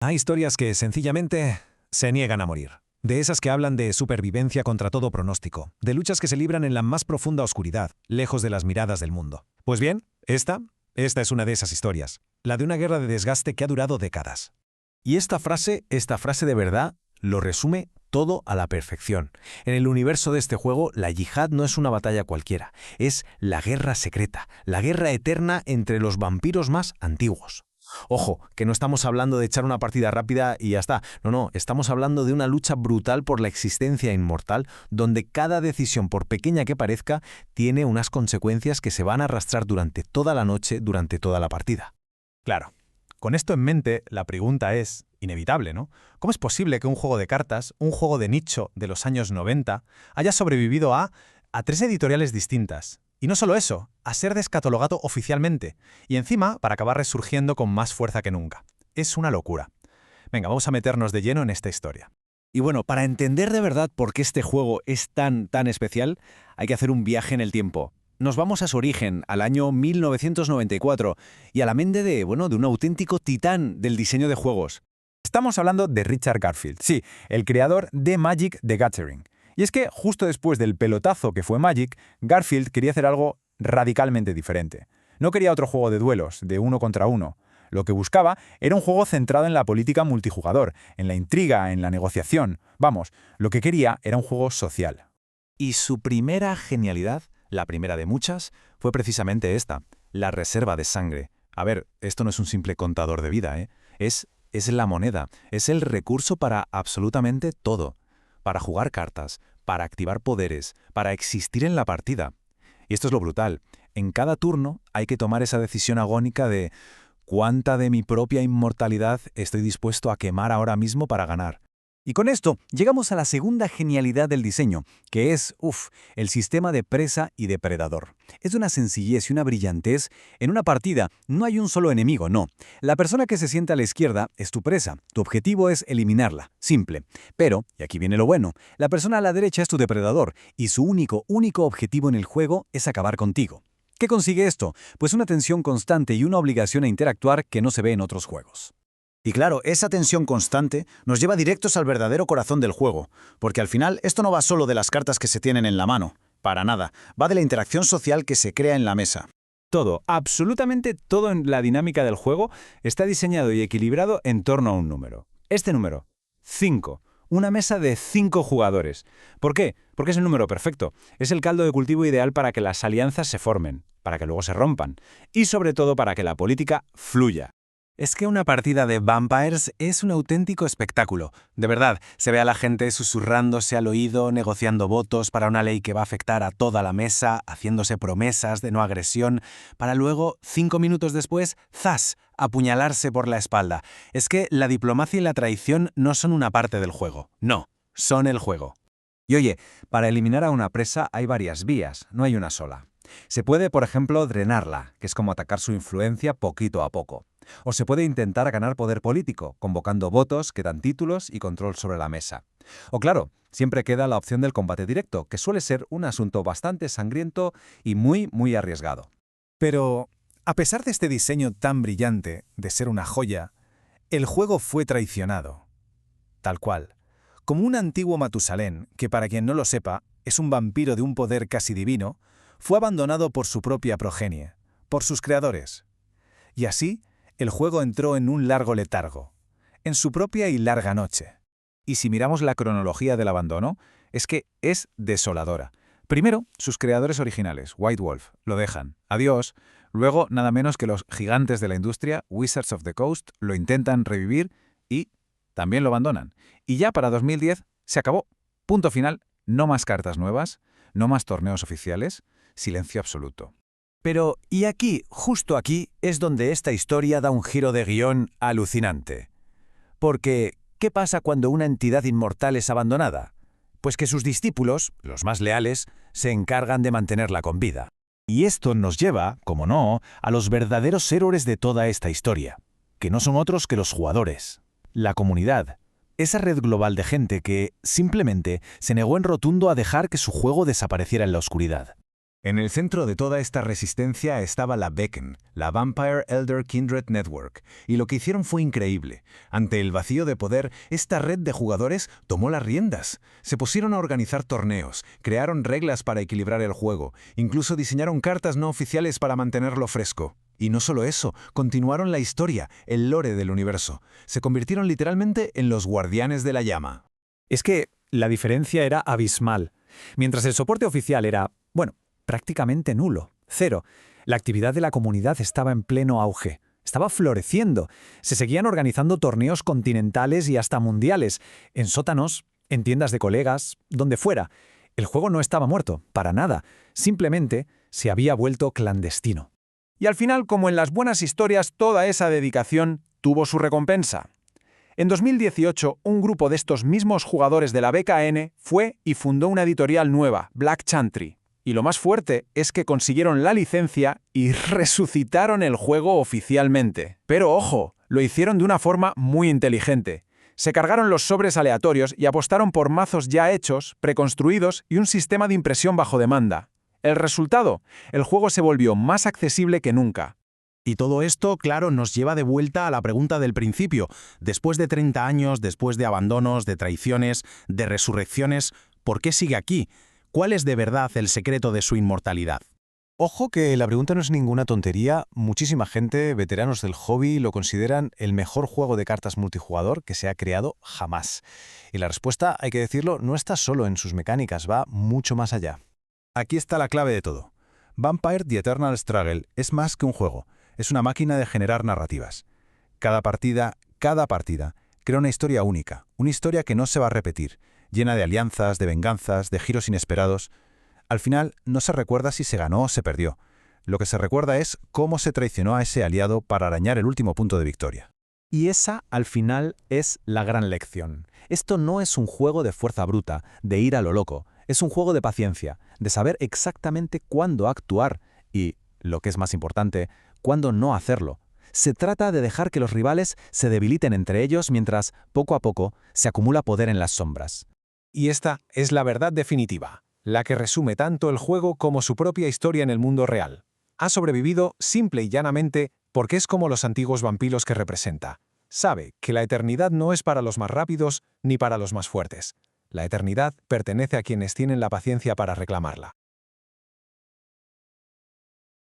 Hay historias que sencillamente se niegan a morir. De esas que hablan de supervivencia contra todo pronóstico, de luchas que se libran en la más profunda oscuridad, lejos de las miradas del mundo. Pues bien, esta es una de esas historias, la de una guerra de desgaste que ha durado décadas. Y esta frase de verdad, lo resume todo a la perfección. En el universo de este juego, la yihad no es una batalla cualquiera, es la guerra secreta, la guerra eterna entre los vampiros más antiguos. Ojo, que no estamos hablando de echar una partida rápida y ya está. No, estamos hablando de una lucha brutal por la existencia inmortal, donde cada decisión, por pequeña que parezca, tiene unas consecuencias que se van a arrastrar durante toda la noche, durante toda la partida. Claro. Con esto en mente, la pregunta es inevitable, ¿no? ¿Cómo es posible que un juego de cartas, un juego de nicho de los años 90, haya sobrevivido a 3 editoriales distintas? Y no solo eso, a ser descatalogado oficialmente, y encima para acabar resurgiendo con más fuerza que nunca. Es una locura. Venga, vamos a meternos de lleno en esta historia. Y bueno, para entender de verdad por qué este juego es tan especial, hay que hacer un viaje en el tiempo. Nos vamos a su origen, al año 1994, y a la mente de un auténtico titán del diseño de juegos. Estamos hablando de Richard Garfield, sí, el creador de Magic: The Gathering. Y es que justo después del pelotazo que fue Magic, Garfield quería hacer algo radicalmente diferente. No quería otro juego de duelos, de uno contra uno. Lo que buscaba era un juego centrado en la política multijugador, en la intriga, en la negociación. Vamos, lo que quería era un juego social. Y su primera genialidad, la primera de muchas, fue precisamente esta, la reserva de sangre. A ver, esto no es un simple contador de vida, ¿eh? Es la moneda, es el recurso para absolutamente todo. Para jugar cartas, para activar poderes, para existir en la partida. Y esto es lo brutal. En cada turno hay que tomar esa decisión agónica de ¿cuánta de mi propia inmortalidad estoy dispuesto a quemar ahora mismo para ganar? Y con esto llegamos a la segunda genialidad del diseño, que es, el sistema de presa y depredador. Es de una sencillez y una brillantez. En una partida no hay un solo enemigo, no. La persona que se sienta a la izquierda es tu presa. Tu objetivo es eliminarla. Simple. Pero, y aquí viene lo bueno, la persona a la derecha es tu depredador, y su único objetivo en el juego es acabar contigo. ¿Qué consigue esto? Pues una tensión constante y una obligación a interactuar que no se ve en otros juegos. Y claro, esa tensión constante nos lleva directos al verdadero corazón del juego, porque al final esto no va solo de las cartas que se tienen en la mano, para nada, va de la interacción social que se crea en la mesa. Todo, absolutamente todo en la dinámica del juego está diseñado y equilibrado en torno a un número. Este número, 5. Una mesa de 5 jugadores. ¿Por qué? Porque es el número perfecto. Es el caldo de cultivo ideal para que las alianzas se formen, para que luego se rompan, y sobre todo para que la política fluya. Es que una partida de Vampires es un auténtico espectáculo. De verdad, se ve a la gente susurrándose al oído, negociando votos para una ley que va a afectar a toda la mesa, haciéndose promesas de no agresión, para luego, 5 minutos después, ¡zas!, apuñalarse por la espalda. Es que la diplomacia y la traición no son una parte del juego. No, son el juego. Y oye, para eliminar a una presa hay varias vías, no hay una sola. Se puede, por ejemplo, drenarla, que es como atacar su influencia poquito a poco. O se puede intentar ganar poder político, convocando votos que dan títulos y control sobre la mesa. O claro, siempre queda la opción del combate directo, que suele ser un asunto bastante sangriento y muy arriesgado. Pero, a pesar de este diseño tan brillante, de ser una joya, el juego fue traicionado. Tal cual. Como un antiguo Matusalén, que para quien no lo sepa, es un vampiro de un poder casi divino, fue abandonado por su propia progenie, por sus creadores. Y así, el juego entró en un largo letargo, en su propia y larga noche. Y si miramos la cronología del abandono, es que es desoladora. Primero, sus creadores originales, White Wolf, lo dejan. Adiós. Luego, nada menos que los gigantes de la industria, Wizards of the Coast, lo intentan revivir y también lo abandonan. Y ya para 2010 se acabó. Punto final. No más cartas nuevas, no más torneos oficiales, silencio absoluto. Pero, y aquí, justo aquí, es donde esta historia da un giro de guión alucinante. Porque, ¿qué pasa cuando una entidad inmortal es abandonada? Pues que sus discípulos, los más leales, se encargan de mantenerla con vida. Y esto nos lleva, como no, a los verdaderos héroes de toda esta historia, que no son otros que los jugadores, la comunidad, esa red global de gente que, simplemente, se negó en rotundo a dejar que su juego desapareciera en la oscuridad. En el centro de toda esta resistencia estaba la Beacon, la Vampire Elder Kindred Network, y lo que hicieron fue increíble. Ante el vacío de poder, esta red de jugadores tomó las riendas. Se pusieron a organizar torneos, crearon reglas para equilibrar el juego, incluso diseñaron cartas no oficiales para mantenerlo fresco. Y no solo eso, continuaron la historia, el lore del universo. Se convirtieron literalmente en los guardianes de la llama. Es que la diferencia era abismal. Mientras el soporte oficial era, bueno, prácticamente nulo, cero. La actividad de la comunidad estaba en pleno auge, estaba floreciendo. Se seguían organizando torneos continentales y hasta mundiales, en sótanos, en tiendas de colegas, donde fuera. El juego no estaba muerto, para nada, simplemente se había vuelto clandestino. Y al final, como en las buenas historias, toda esa dedicación tuvo su recompensa. En 2018, un grupo de estos mismos jugadores de la BKN fue y fundó una editorial nueva, Black Chantry. Y lo más fuerte es que consiguieron la licencia y resucitaron el juego oficialmente. Pero ojo, lo hicieron de una forma muy inteligente. Se cargaron los sobres aleatorios y apostaron por mazos ya hechos, preconstruidos y un sistema de impresión bajo demanda. El resultado, el juego se volvió más accesible que nunca. Y todo esto, claro, nos lleva de vuelta a la pregunta del principio. Después de 30 años, después de abandonos, de traiciones, de resurrecciones, ¿por qué sigue aquí? ¿Cuál es de verdad el secreto de su inmortalidad? Ojo que la pregunta no es ninguna tontería. Muchísima gente, veteranos del hobby, lo consideran el mejor juego de cartas multijugador que se ha creado jamás. Y la respuesta, hay que decirlo, no está solo en sus mecánicas, va mucho más allá. Aquí está la clave de todo. Vampire: The Eternal Struggle es más que un juego, es una máquina de generar narrativas. Cada partida, crea una historia única, una historia que no se va a repetir, llena de alianzas, de venganzas, de giros inesperados. Al final, no se recuerda si se ganó o se perdió. Lo que se recuerda es cómo se traicionó a ese aliado para arañar el último punto de victoria. Y esa, al final, es la gran lección. Esto no es un juego de fuerza bruta, de ir a lo loco. Es un juego de paciencia, de saber exactamente cuándo actuar y, lo que es más importante, cuándo no hacerlo. Se trata de dejar que los rivales se debiliten entre ellos mientras, poco a poco, se acumula poder en las sombras. Y esta es la verdad definitiva, la que resume tanto el juego como su propia historia en el mundo real. Ha sobrevivido simple y llanamente porque es como los antiguos vampiros que representa. Sabe que la eternidad no es para los más rápidos ni para los más fuertes. La eternidad pertenece a quienes tienen la paciencia para reclamarla.